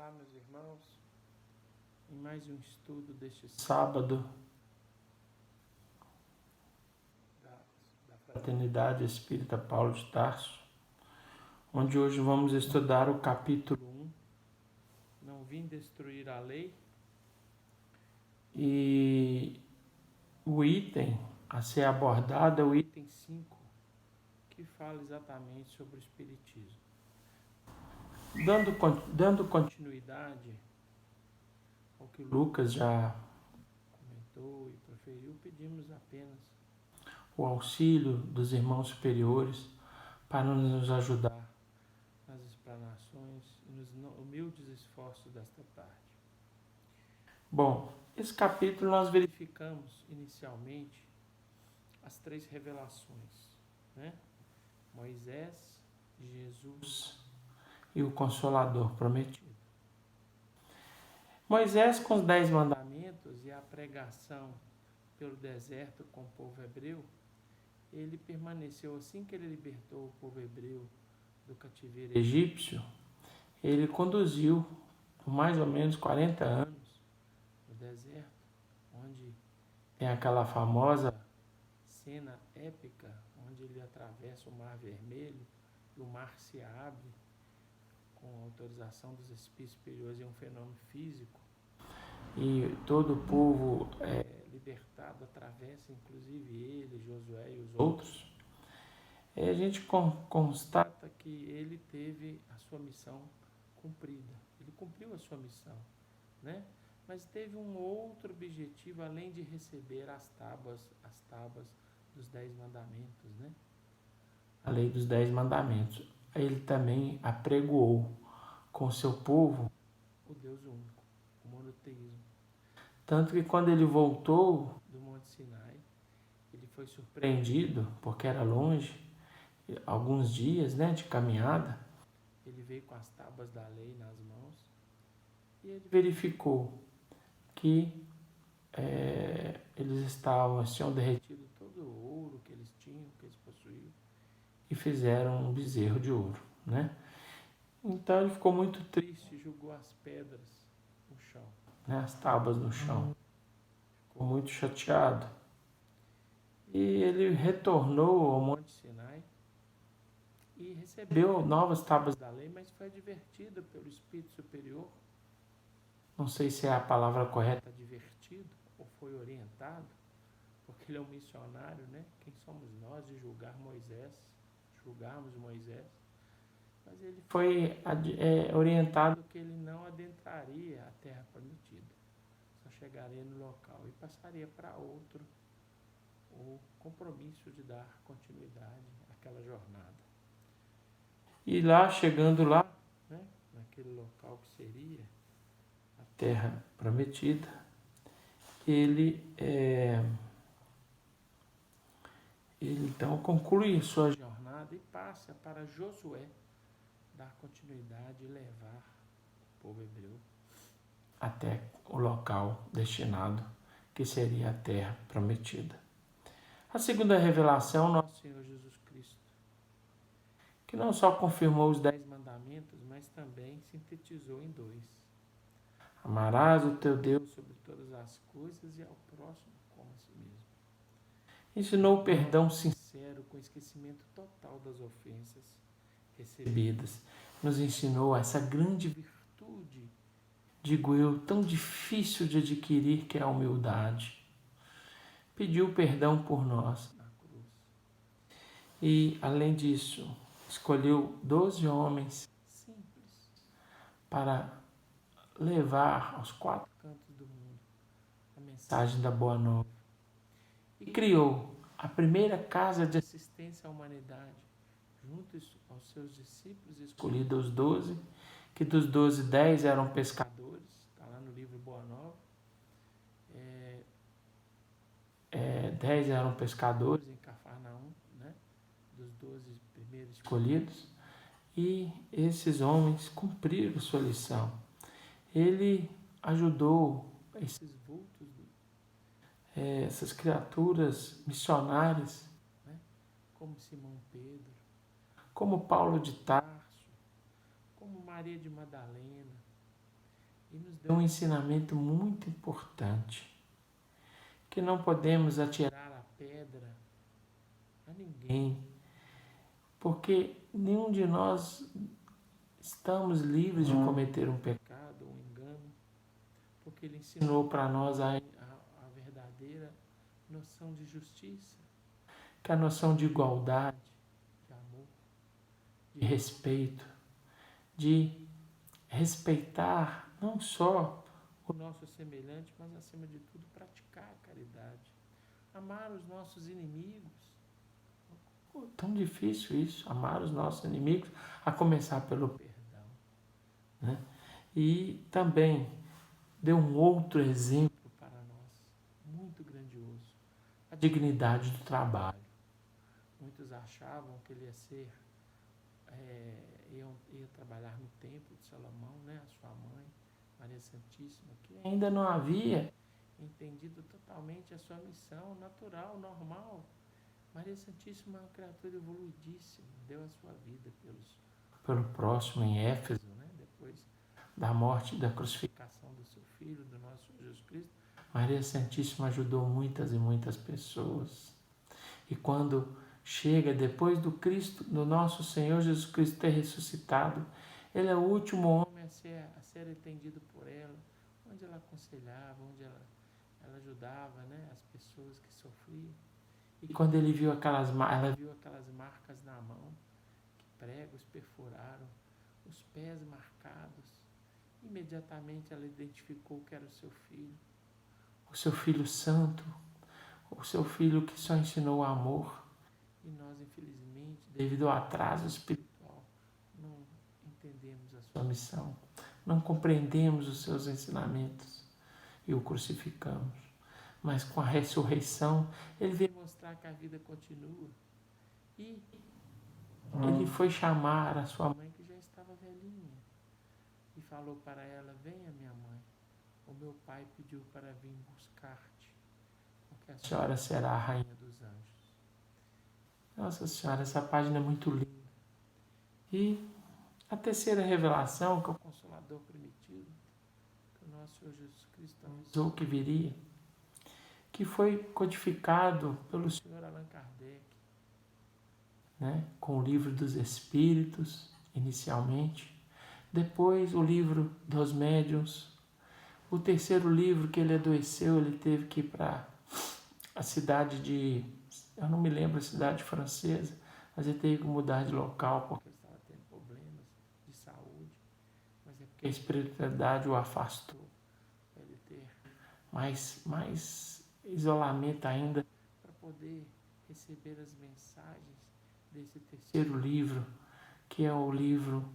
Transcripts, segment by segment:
Olá, meus irmãos, em mais um estudo deste sábado da Fraternidade Espírita Paulo de Tarso, onde hoje vamos estudar o capítulo 1, Não Vim Destruir a Lei, e o item a ser abordado é o item 5, que fala exatamente sobre o Espiritismo. Dando continuidade ao que o Lucas já comentou e proferiu, pedimos apenas o auxílio dos irmãos superiores para nos ajudar nas explanações e nos humildes esforços desta tarde. Bom, esse capítulo nós verificamos inicialmente as 3 revelações, né? Moisés, Jesus e o Consolador prometido. Moisés, com os 10 mandamentos e a pregação pelo deserto com o povo hebreu, ele permaneceu, assim que ele libertou o povo hebreu do cativeiro egípcio, ele conduziu por mais ou menos 40 anos no deserto, onde tem aquela famosa cena épica, onde ele atravessa o Mar Vermelho e o mar se abre com autorização dos espíritos superiores, é um fenômeno físico, e todo o povo libertado atravessa, inclusive ele, Josué e os outros. A gente constata que ele teve a sua missão cumprida, ele cumpriu a sua missão, né? Mas teve um outro objetivo, além de receber as tábuas dos 10 mandamentos, né? A lei dos 10 mandamentos. Ele também apregoou com o seu povo o Deus único, o monoteísmo. Tanto que quando ele voltou do Monte Sinai, ele foi surpreendido, porque era longe, alguns dias, né, de caminhada. Ele veio com as tábuas da lei nas mãos e ele verificou que eles tinham derretido todo o ouro que eles tinham, que eles possuíam, e fizeram um bezerro de ouro, né? Então ele ficou muito triste, jogou as pedras no chão, né, as tábuas no chão. Ficou muito chateado. E ele retornou ao Monte Sinai e recebeu novas tábuas da lei, mas foi advertido pelo Espírito Superior. Não sei se é a palavra correta, advertido, ou foi orientado, porque ele é um missionário, né? Quem somos nós de julgarmos Moisés? Mas ele foi orientado que ele não adentraria a terra prometida, só chegaria no local e passaria para outro o compromisso de dar continuidade àquela jornada. E lá, chegando lá, né, naquele local que seria a terra prometida, ele então conclui sua jornada e passa para Josué dar continuidade e levar o povo hebreu até o local destinado, que seria a terra prometida. A segunda revelação, nosso Senhor Jesus Cristo, que não só confirmou os 10 mandamentos, mas também sintetizou em 2. Amarás o teu Deus sobre todas as coisas e ao próximo como a si mesmo. Ensinou o perdão sincero com esquecimento total das ofensas recebidas. Nos ensinou essa grande virtude, digo eu, tão difícil de adquirir, que é a humildade. Pediu perdão por nós na cruz. E, além disso, escolheu 12 homens simples para levar aos 4 cantos do mundo a mensagem da Boa Nova. E criou a primeira casa de assistência à humanidade, junto aos seus discípulos, escolhidos os 12, que dos 12, 10 eram pescadores, está lá no livro Boa Nova. 10 eram pescadores em Cafarnaum, né, dos 12 primeiros escolhidos, e esses homens cumpriram sua lição. Ele ajudou esses vultos, essas criaturas missionárias, né, como Simão Pedro, como Paulo de Tarso, como Maria de Madalena, e nos deu um ensinamento muito importante, que não podemos atirar a pedra a ninguém, porque nenhum de nós estamos livres de cometer um pecado, um engano, porque Ele ensinou para nós a verdadeira noção de justiça, que é a noção de igualdade, de amor, de respeito, de respeitar não só o nosso semelhante, mas acima de tudo praticar a caridade, amar os nossos inimigos. Pô, tão difícil isso, amar os nossos inimigos, a começar pelo perdão, né? E também deu um outro exemplo para nós, muito grandioso, a dignidade do trabalho. Muitos achavam que ele ia ser, ia trabalhar no templo de Salomão, né? A sua mãe, Maria Santíssima, que ainda não havia entendido totalmente a sua missão natural, normal. Maria Santíssima é uma criatura evoluidíssima, deu a sua vida pelo próximo em Éfeso, né? Depois da morte e da crucificação do seu filho, do nosso Jesus Cristo. Maria Santíssima ajudou muitas e muitas pessoas. E quando chega depois do Cristo, do nosso Senhor Jesus Cristo ter ressuscitado, Ele é o último homem a ser atendido por ela, onde ela aconselhava, onde ela ajudava, né, as pessoas que sofriam. E quando ela viu aquelas marcas na mão, que pregos perfuraram, os pés marcados, imediatamente ela identificou que era o seu filho santo, o seu filho que só ensinou o amor. E nós, infelizmente, devido ao atraso espiritual, não entendemos a sua missão, não compreendemos os seus ensinamentos e o crucificamos. Mas com a ressurreição, ele veio mostrar que a vida continua. E ele foi chamar a sua mãe, que já estava velhinha, e falou para ela: venha, minha mãe, o meu pai pediu para vir buscar-te, porque a senhora será a rainha dos anjos. Nossa Senhora, essa página é muito linda. E a terceira revelação, que é o Consolador prometido, que o nosso Senhor Jesus Cristo avisou que viria, que foi codificado pelo Senhor Allan Kardec, né, com o Livro dos Espíritos, inicialmente, depois o Livro dos Médiuns, o terceiro livro que ele adoeceu, ele teve que ir para a cidade de, eu não me lembro a cidade francesa, mas ele teve que mudar de local porque ele estava tendo problemas de saúde, mas é porque a espiritualidade o afastou, para ele ter mais isolamento ainda, para poder receber as mensagens desse terceiro livro, que é o livro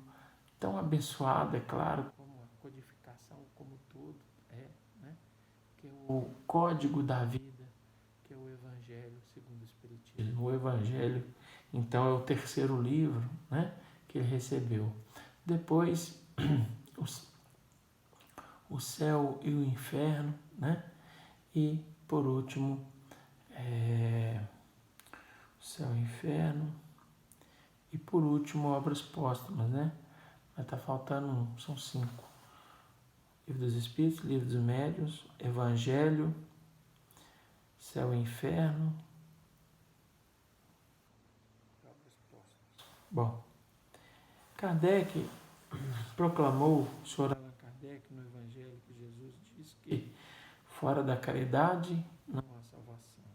tão abençoado, é claro, como a codificação como todo é, né? Que é o Código da Vida, que é o Evangelho segundo o Espiritismo. O Evangelho, então, é o terceiro livro, né, que ele recebeu. Depois, o Céu e o Inferno, né? E, por último, o Céu e o Inferno. E, por último, Obras Póstumas, né? Mas está faltando são 5. Livro dos Espíritos, Livro dos Médiuns, Evangelho, Céu e Inferno. Bom, Kardec proclamou, o Senhor Allan Kardec, no Evangelho, que Jesus diz que fora da caridade não há salvação.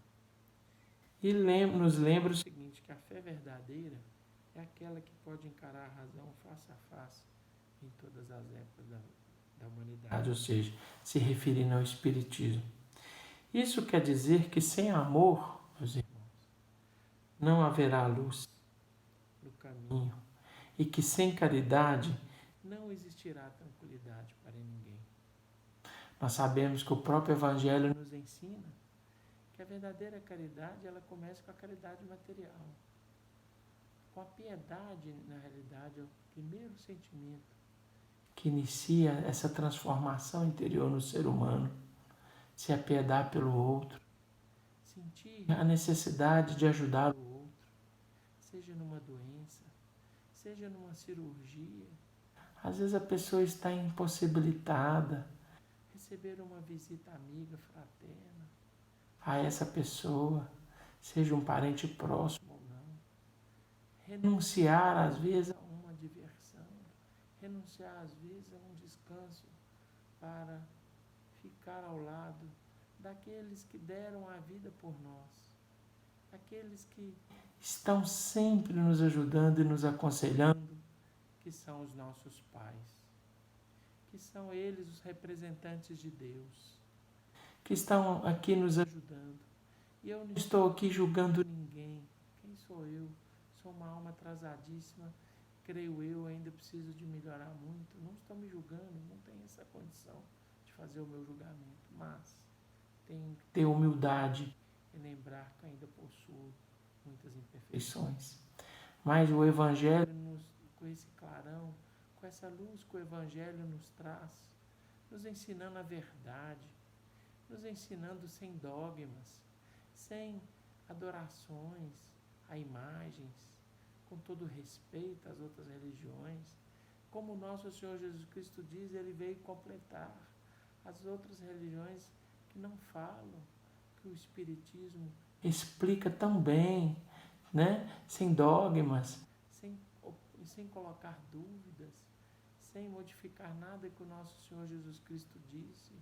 E nos lembra o seguinte, que a fé verdadeira é aquela que pode encarar a razão face a face em todas as épocas da humanidade, ou seja, se referindo ao Espiritismo. Isso quer dizer que sem amor, meus irmãos, não haverá luz no caminho, e que sem caridade não existirá tranquilidade para ninguém. Nós sabemos que o próprio Evangelho nos ensina que a verdadeira caridade, ela começa com a caridade material. Com a piedade, na realidade, é o primeiro sentimento que inicia essa transformação interior no ser humano. Se apiedar pelo outro, sentir a necessidade de ajudar o outro, seja numa doença, seja numa cirurgia, Às vezes a pessoa está impossibilitada. Receber uma visita amiga, fraterna a essa pessoa, seja um parente próximo ou não. Renunciar, às vezes, a uma diversão. Renunciar, às vezes, a um descanso para ficar ao lado daqueles que deram a vida por nós. Aqueles que estão sempre nos ajudando e nos aconselhando, que são os nossos pais, que são eles os representantes de Deus, que estão aqui nos ajudando. E eu não estou aqui julgando ninguém. Quem sou eu? Sou uma alma atrasadíssima, creio eu, ainda preciso de melhorar muito. Não estou me julgando, não tenho essa condição de fazer o meu julgamento, mas tenho que ter humildade e lembrar que ainda possuo muitas imperfeições. Mas o Evangelho, com esse clarão, com essa luz que o Evangelho nos traz, nos ensinando a verdade, nos ensinando sem dogmas, sem adorações a imagens, com todo respeito às outras religiões. Como o nosso Senhor Jesus Cristo diz, ele veio completar as outras religiões que não falam, que o Espiritismo explica tão bem, né? Sem dogmas, sem colocar dúvidas, sem modificar nada que o nosso Senhor Jesus Cristo disse.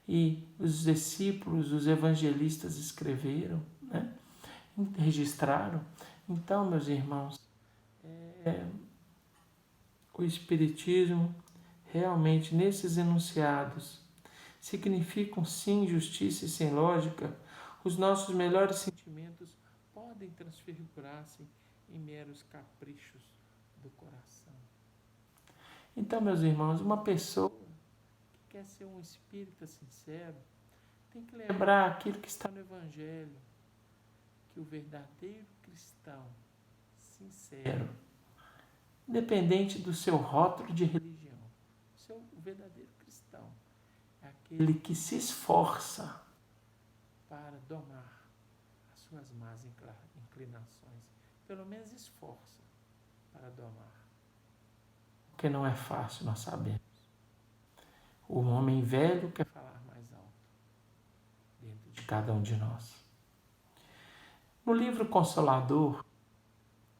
E os discípulos, os evangelistas escreveram, né? Registraram. Então, meus irmãos, o Espiritismo realmente, nesses enunciados, significam sim justiça e sem lógica. Os nossos melhores sentimentos podem transfigurar-se em meros caprichos do coração. Então, meus irmãos, uma pessoa que quer ser um espírita sincero tem que lembrar aquilo que está no Evangelho, que o verdadeiro cristão sincero, independente do seu rótulo de religião, o verdadeiro cristão é aquele que se esforça para domar as suas más inclinações, pelo menos esforça para domar. Porque não é fácil, nós sabemos. O homem velho quer falar mais alto dentro de cada um de nós. No livro Consolador,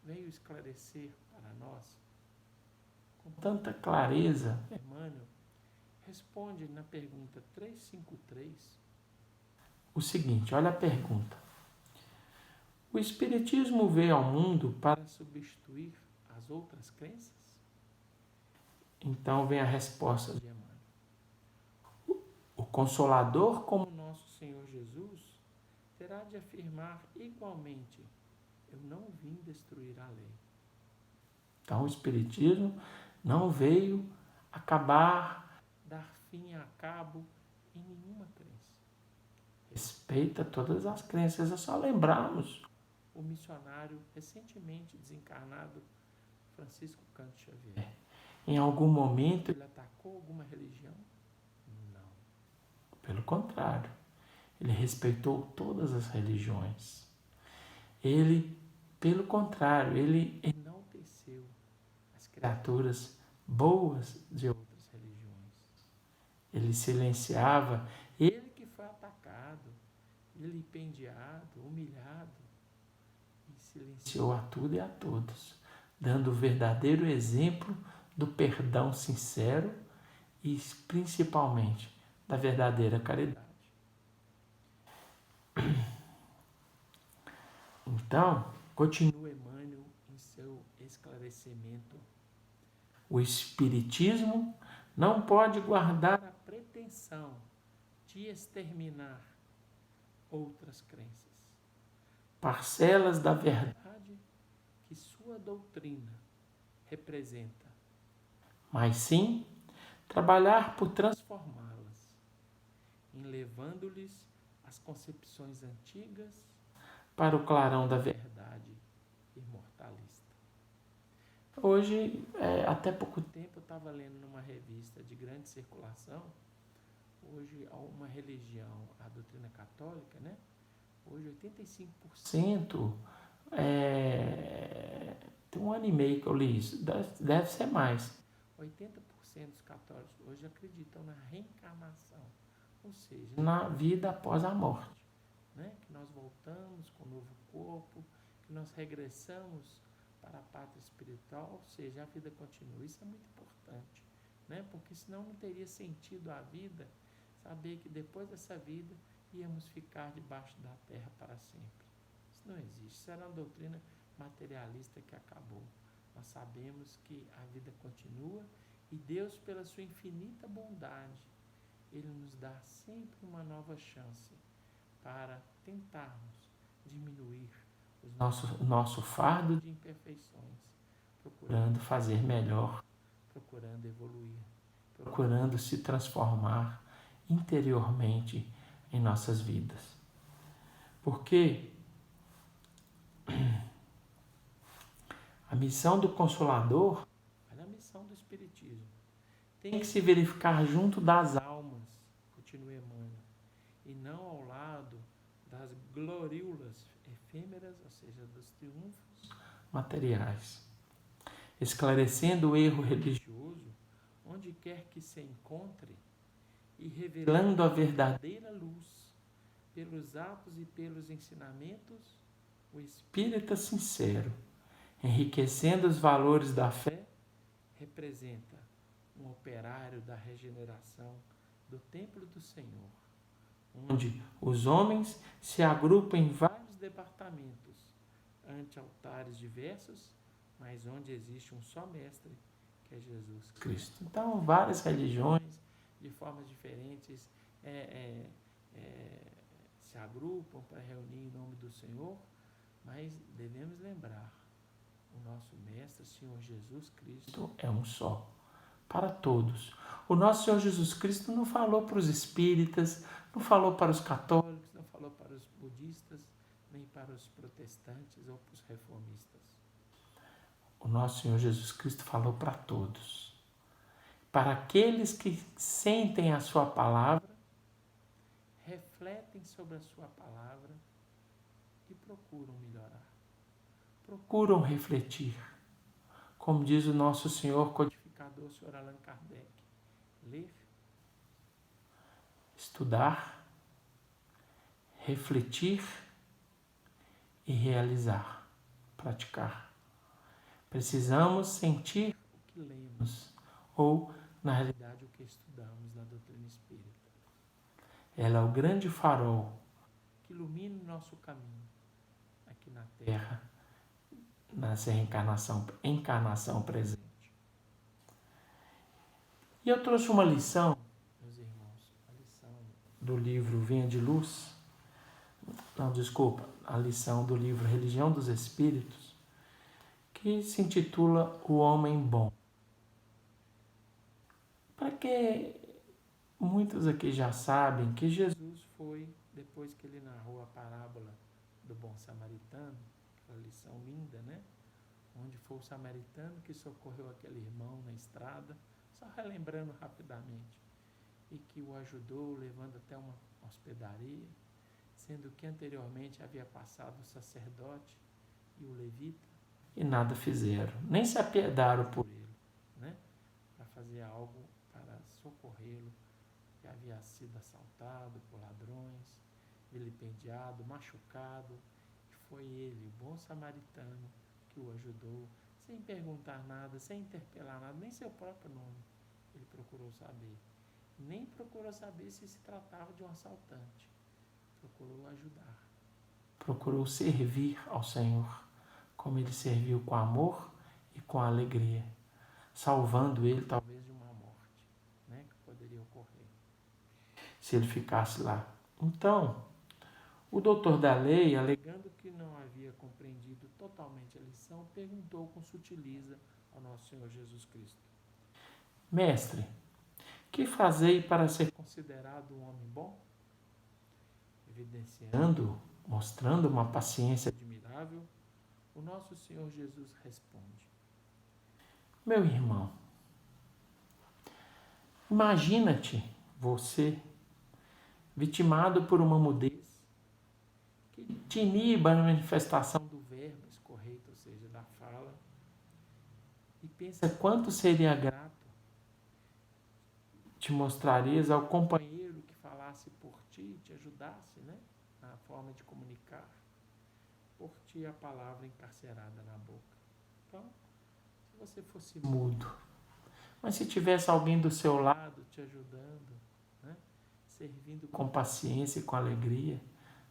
veio esclarecer para nós, com tanta clareza, Emmanuel responde na pergunta 353 o seguinte, olha a pergunta. O Espiritismo veio ao mundo para substituir as outras crenças? Então vem a resposta de Emmanuel. O Consolador, como nosso Senhor Jesus, terá de afirmar igualmente: eu não vim destruir a lei. Então o Espiritismo não veio acabar, dar fim a cabo em nenhuma crença. Respeita todas as crenças. É só lembrarmos o missionário recentemente desencarnado Francisco Canto Xavier. Em algum momento ele atacou alguma religião? Não. Pelo contrário, ele respeitou todas as religiões. Ele, pelo contrário, ele enalteceu as criaturas boas de outras religiões. Ele silenciava, ele que foi atacado, vilipendiado, humilhado, e silenciou a tudo e a todos, dando o verdadeiro exemplo do perdão sincero e principalmente da verdadeira caridade. Então, continua Emmanuel em seu esclarecimento. O Espiritismo não pode guardar a pretensão de exterminar outras crenças, parcelas da verdade que sua doutrina representa, mas sim trabalhar por transformá-las, levando-lhes as concepções antigas para o clarão da verdade imortalista. Hoje, até pouco tempo, eu estava lendo numa revista de grande circulação, hoje uma religião, a doutrina católica, né? Hoje 85%, tem um ano e meio que eu li isso, deve ser mais, 80% dos católicos hoje acreditam na reencarnação, ou seja, na vida após a morte, né? Que nós voltamos com um novo corpo, que nós regressamos para a pátria espiritual, ou seja, a vida continua. Isso é muito importante, né? Porque senão não teria sentido a vida saber que depois dessa vida íamos ficar debaixo da terra para sempre. Isso não existe. Isso era uma doutrina materialista que acabou. Nós sabemos que a vida continua e Deus, pela sua infinita bondade, Ele nos dá sempre uma nova chance para tentarmos diminuir o nosso fardo de imperfeições, procurando fazer melhor, procurando evoluir, procurando se transformar interiormente em nossas vidas. Porque a missão do Consolador, a missão do Espiritismo, tem que se verificar junto das almas, continua Emmanuel, e não ao lado das gloriulas efêmeras, ou seja, dos triunfos materiais, esclarecendo o erro religioso onde quer que se encontre e revelando a verdadeira luz pelos atos e pelos ensinamentos. O espírita sincero, enriquecendo os valores da fé, representa um operário da regeneração do templo do Senhor, onde os homens se agrupam em vários departamentos, ante altares diversos, mas onde existe um só mestre, que é Jesus Cristo. Então, várias religiões, de formas diferentes, se agrupam para reunir em nome do Senhor, mas devemos lembrar, o nosso mestre, Senhor Jesus Cristo, é um só, para todos. O nosso Senhor Jesus Cristo não falou para os espíritas, não falou para os católicos, não falou para os budistas, nem para os protestantes ou para os reformistas. O nosso Senhor Jesus Cristo falou para todos. Para aqueles que sentem a sua palavra, refletem sobre a sua palavra e procuram melhorar. Procuram refletir. Como diz o nosso Senhor codificador, o Sr. Allan Kardec, ler, estudar, refletir e realizar, praticar. Precisamos sentir o que lemos, ou, na realidade, o que estudamos na doutrina espírita. Ela é o grande farol que ilumina o nosso caminho aqui na Terra, nessa encarnação presente. E eu trouxe uma lição, meus irmãos, a lição do livro Venha de Luz, a lição do livro Religião dos Espíritos, que se intitula O Homem Bom. Para que muitos aqui já sabem que Jesus foi, depois que ele narrou a parábola do bom samaritano, aquela lição linda, né? Onde foi o samaritano que socorreu aquele irmão na estrada, só relembrando rapidamente, e que o ajudou levando até uma hospedaria, sendo que anteriormente havia passado o sacerdote e o levita, e nada fizeram, nem se apiedaram por ele, né? Para fazer algo para socorrê-lo, que havia sido assaltado por ladrões, vilipendiado, machucado, e foi ele, o bom samaritano, que o ajudou, sem perguntar nada, sem interpelar nada, nem seu próprio nome ele procurou saber. Nem procurou saber se tratava de um assaltante. Procurou ajudar. Procurou servir ao Senhor, como ele serviu com amor e com alegria, salvando ele talvez de uma morte, né, que poderia ocorrer se ele ficasse lá. Então, o doutor da lei, alegando que não havia compreendido totalmente a lição, perguntou com sutileza ao nosso Senhor Jesus Cristo: Mestre, que fazei para ser considerado um homem bom? Evidenciando, mostrando uma paciência admirável, o nosso Senhor Jesus responde: Meu irmão, imagina-te você vitimado por uma mudez que te iniba na manifestação do verbo escorreito, ou seja, da fala, e pensa quanto seria grato te mostrarias ao companheiro que falasse por ti, te ajudasse, né? Na forma de comunicar. Por ti a palavra encarcerada na boca. Então, se você fosse mudo, mas se tivesse alguém do seu lado te ajudando, né? Servindo com paciência e com alegria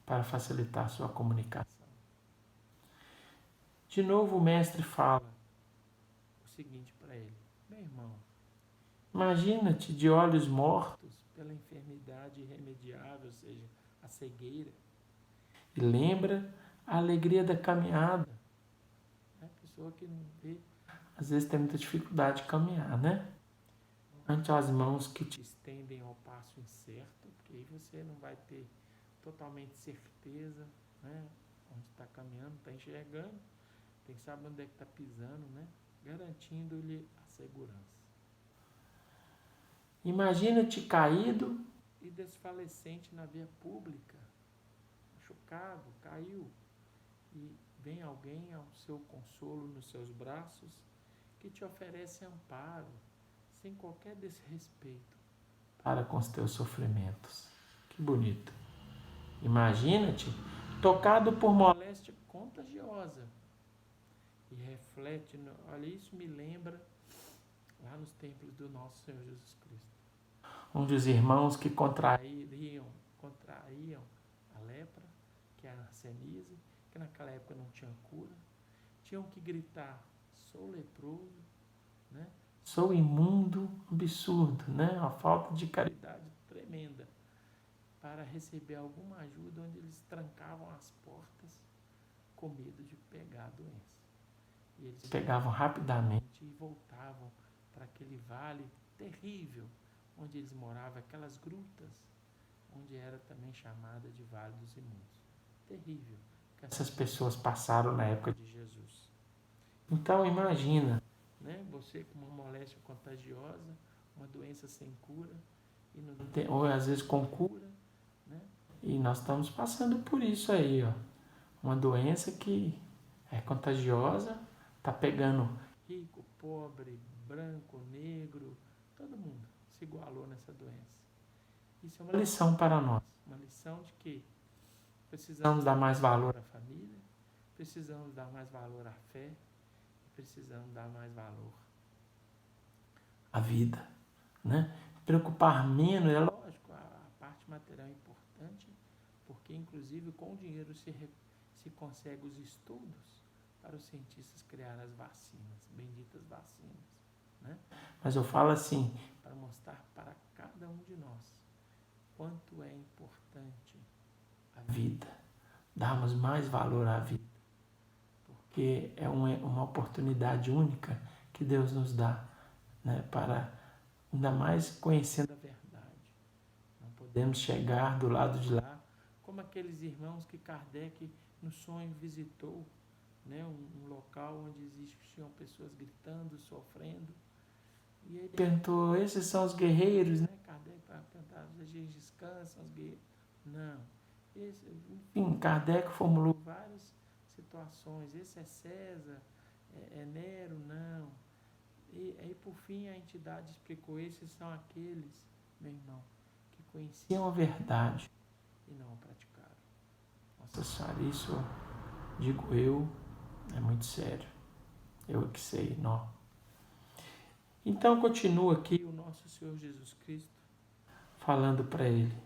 para facilitar a sua comunicação. De novo o mestre fala o seguinte para ele: meu irmão, imagina-te de olhos mortos pela enfermidade irremediável, ou seja, a cegueira, e lembra a alegria da caminhada. A pessoa que não vê, às vezes tem muita dificuldade de caminhar, né? Ante as mãos que te estendem ao passo incerto, porque aí você não vai ter totalmente certeza, né? Onde está caminhando, está enxergando, tem que saber onde é que está pisando, né? Garantindo-lhe a segurança. Imagina-te caído e desfalecente na via pública, machucado, caiu, e vem alguém ao seu consolo nos seus braços que te oferece amparo, sem qualquer desrespeito para com os teus sofrimentos. Que bonito. Imagina-te tocado por moléstia contagiosa e reflete, olha, isso me lembra lá nos templos do nosso Senhor Jesus Cristo, onde os irmãos que contraíam a lepra, que é a arsenise, que naquela época não tinha cura, tinham que gritar: sou leproso, né? Sou imundo, absurdo, né? Uma falta de caridade tremenda para receber alguma ajuda, onde eles trancavam as portas com medo de pegar a doença. E eles pegavam rapidamente e voltavam para aquele vale terrível onde eles moravam, aquelas grutas, onde era também chamada de Vale dos Imundos. Terrível que essas pessoas passaram na época de Jesus. Então imagina, né, você com uma moléstia contagiosa, uma doença sem cura, e não tem, ou às vezes com cura, né? E nós estamos passando por isso aí, ó. Uma doença que é contagiosa, está pegando rico, pobre, branco, negro, todo mundo se igualou nessa doença. Isso é uma lição para nós, uma lição de que precisamos dar mais valor à família, precisamos dar mais valor à fé, e precisamos dar mais valor à vida, né? Preocupar menos, é lógico, a parte material é importante, porque inclusive com o dinheiro se consegue os estudos para os cientistas criar as vacinas, benditas vacinas, né? Mas eu falo assim, para mostrar para cada um de nós quanto é importante a vida, darmos mais valor à vida, porque é uma oportunidade única que Deus nos dá, né, para ainda mais conhecendo a verdade. Não podemos chegar do lado de lá como aqueles irmãos que Kardec no sonho visitou, né, um local onde existiam pessoas gritando, sofrendo. E ele perguntou: esses são os guerreiros, né? Kardec perguntava: eles descansam, os guerreiros? Não. Enfim, Kardec formulou várias situações. Esse é César, é Nero? Não. E aí, por fim, a entidade explicou: esses são aqueles, meu irmão, que conheciam a verdade e não a praticaram. Nossa Senhora, isso, digo eu, é muito sério. Eu é que sei, não. Então continua aqui o nosso Senhor Jesus Cristo falando para ele: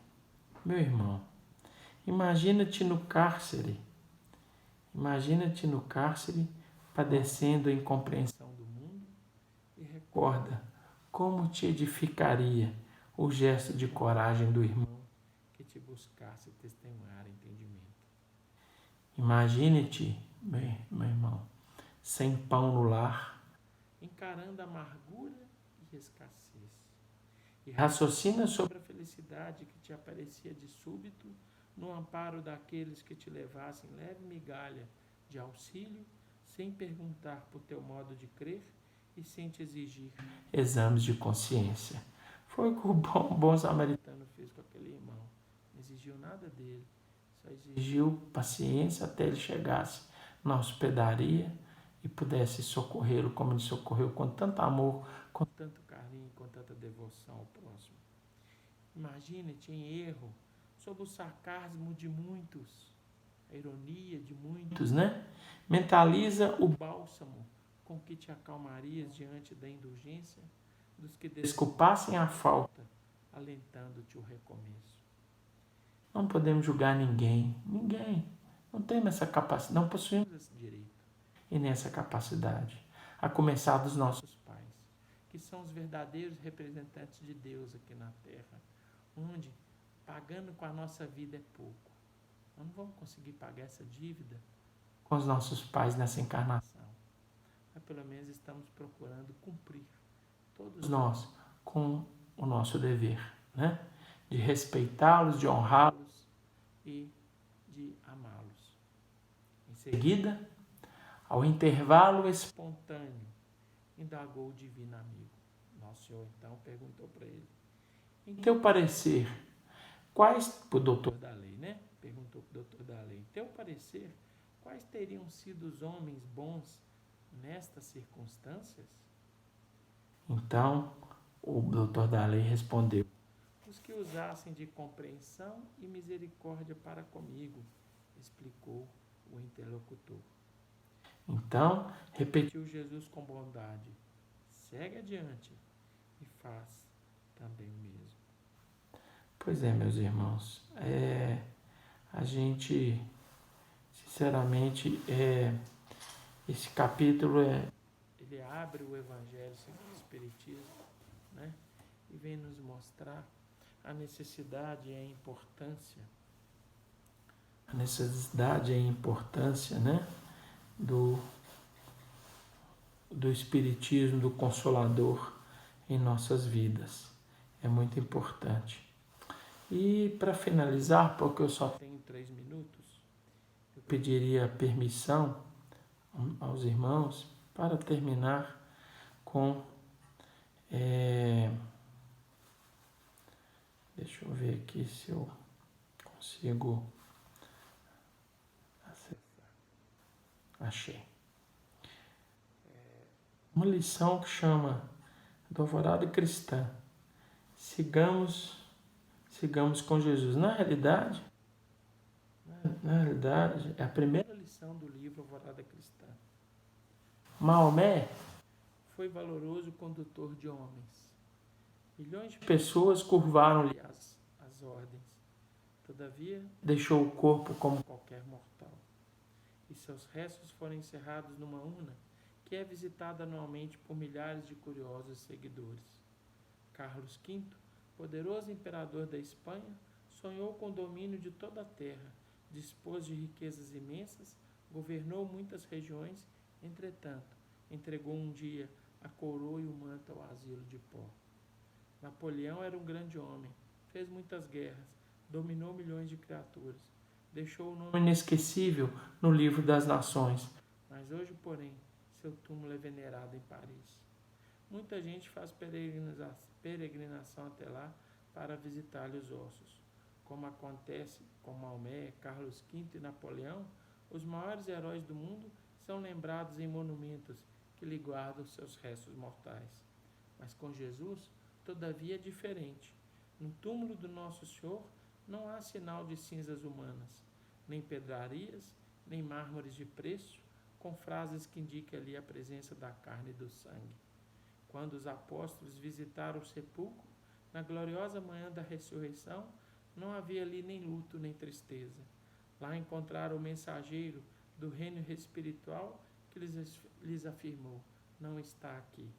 meu irmão, imagina-te no cárcere, padecendo a incompreensão do mundo, e recorda como te edificaria o gesto de coragem do irmão que te buscasse testemunhar entendimento. Imagine-te, meu irmão, sem pão no lar, encarando a amargura e escassez, e raciocina sobre a felicidade que te aparecia de súbito no amparo daqueles que te levassem leve migalha de auxílio, sem perguntar por teu modo de crer e sem te exigir exames de consciência. Foi o que o bom samaritano fez com aquele irmão. Não exigiu nada dele, só exigiu paciência até ele chegasse na hospedaria e pudesse socorrê-lo como ele socorreu, com tanto amor, com tanto carinho, com tanta devoção ao próximo. Imagine-te em erro, sob o sarcasmo de muitos, a ironia de muitos, né? Mentaliza o bálsamo com que te acalmarias diante da indulgência dos que desculpassem a falta, alentando-te o recomeço. Não podemos julgar ninguém. Não temos essa capacidade, não possuímos esse direito e nem essa capacidade. A começar dos nossos pais, que são os verdadeiros representantes de Deus aqui na Terra, onde pagando com a nossa vida é pouco. Nós não vamos conseguir pagar essa dívida com os nossos pais nessa encarnação. Mas pelo menos estamos procurando cumprir, todos nós, com o nosso dever, né? De respeitá-los, de honrá-los e de amá-los. Em seguida, ao intervalo espontâneo, indagou o divino amigo. Nosso Senhor então perguntou para ele: em teu parecer, quais, o doutor da lei, né? Perguntou para o doutor da lei: em teu parecer, quais teriam sido os homens bons nestas circunstâncias? Então, o doutor da lei respondeu: os que usassem de compreensão e misericórdia para comigo, explicou o interlocutor. Então, repetiu Jesus com bondade: segue adiante e faz também o mesmo. Pois é, meus irmãos, a gente, sinceramente, esse capítulo ele abre o Evangelho segundo o Espiritismo, né? E vem nos mostrar a necessidade e a importância, né? do Espiritismo, do Consolador em nossas vidas. É muito importante. E para finalizar, porque eu só tenho 3 minutos, eu pediria permissão aos irmãos para terminar com... deixa eu ver aqui se eu consigo acessar. Achei. Uma lição que chama do Alvorada Cristã. Sigamos com Jesus. Na realidade, é a primeira lição do livro Alvorada Cristã. Maomé foi valoroso condutor de homens. Milhões de pessoas curvaram-lhe as ordens. Todavia, deixou o corpo como qualquer mortal. E seus restos foram encerrados numa urna que é visitada anualmente por milhares de curiosos seguidores. Carlos V, poderoso imperador da Espanha, sonhou com o domínio de toda a terra, dispôs de riquezas imensas, governou muitas regiões, entretanto, entregou um dia a coroa e o manto ao asilo de pó. Napoleão era um grande homem, fez muitas guerras, dominou milhões de criaturas, deixou o nome inesquecível no livro das nações, mas hoje, porém, seu túmulo é venerado em Paris. Muita gente faz peregrinação até lá para visitar-lhe os ossos. Como acontece com Maomé, Carlos V e Napoleão, os maiores heróis do mundo são lembrados em monumentos que lhe guardam seus restos mortais. Mas com Jesus, todavia, é diferente. No túmulo do Nosso Senhor não há sinal de cinzas humanas, nem pedrarias, nem mármores de preço, com frases que indiquem ali a presença da carne e do sangue. Quando os apóstolos visitaram o sepulcro, na gloriosa manhã da ressurreição, não havia ali nem luto nem tristeza. Lá encontraram o mensageiro do reino espiritual que lhes afirmou: não está aqui.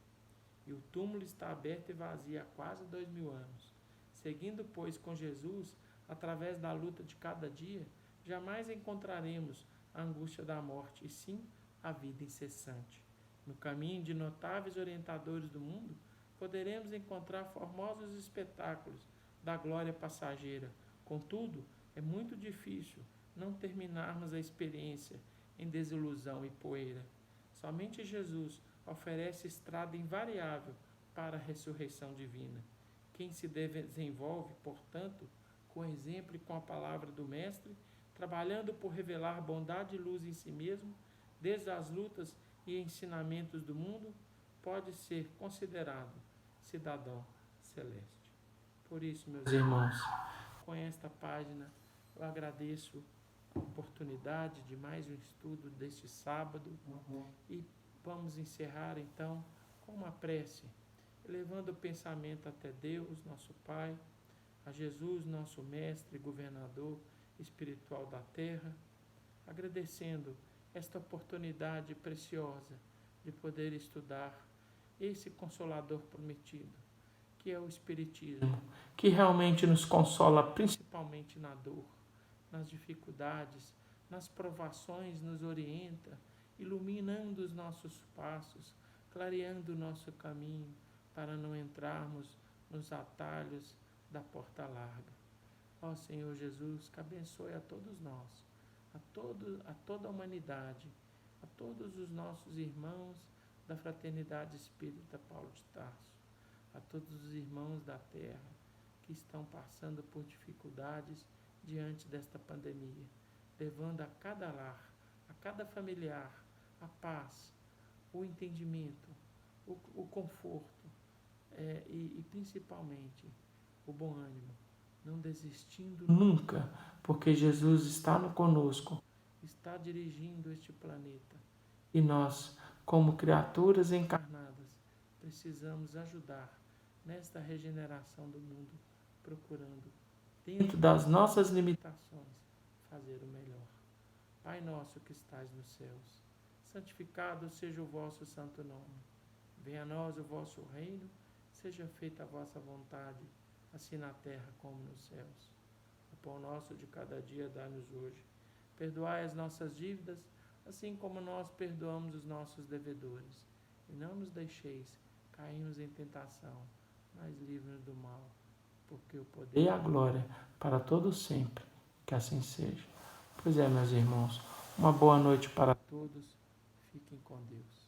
E o túmulo está aberto e vazio há quase 2000 anos. Seguindo, pois, com Jesus, através da luta de cada dia, jamais encontraremos a angústia da morte, e sim a vida incessante. No caminho de notáveis orientadores do mundo, poderemos encontrar formosos espetáculos da glória passageira. Contudo, é muito difícil não terminarmos a experiência em desilusão e poeira. Somente Jesus oferece estrada invariável para a ressurreição divina. Quem se desenvolve, portanto, com exemplo e com a palavra do Mestre, trabalhando por revelar bondade e luz em si mesmo, desde as lutas e ensinamentos do mundo, pode ser considerado cidadão celeste. Por isso, meus irmãos, com esta página eu agradeço a oportunidade de mais um estudo deste sábado e vamos encerrar então com uma prece, elevando o pensamento até Deus, nosso Pai, a Jesus, nosso Mestre e Governador espiritual da terra, agradecendo esta oportunidade preciosa de poder estudar esse Consolador prometido, que é o Espiritismo, que realmente nos consola principalmente na dor, nas dificuldades, nas provações, nos orienta, iluminando os nossos passos, clareando o nosso caminho para não entrarmos nos atalhos da porta larga. Ó Senhor Jesus, que abençoe a todos nós, a toda a humanidade, a todos os nossos irmãos da Fraternidade Espírita Paulo de Tarso, a todos os irmãos da terra que estão passando por dificuldades diante desta pandemia, levando a cada lar, a cada familiar, a paz, o entendimento, o conforto e principalmente o bom ânimo, não desistindo nunca, porque Jesus está conosco, está dirigindo este planeta e nós, como criaturas encarnadas, precisamos ajudar nesta regeneração do mundo, procurando, dentro das nossas limitações, fazer o melhor. Pai nosso que estais nos céus, santificado seja o vosso santo nome. Venha a nós o vosso reino, seja feita a vossa vontade, assim na terra como nos céus. O pão nosso de cada dia dá-nos hoje. Perdoai as nossas dívidas, assim como nós perdoamos os nossos devedores. E não nos deixeis cairmos em tentação, mas livre-nos do mal, porque o poder e a glória para todos sempre. Que assim seja. Pois é, meus irmãos, uma boa noite para todos. Fiquem com Deus.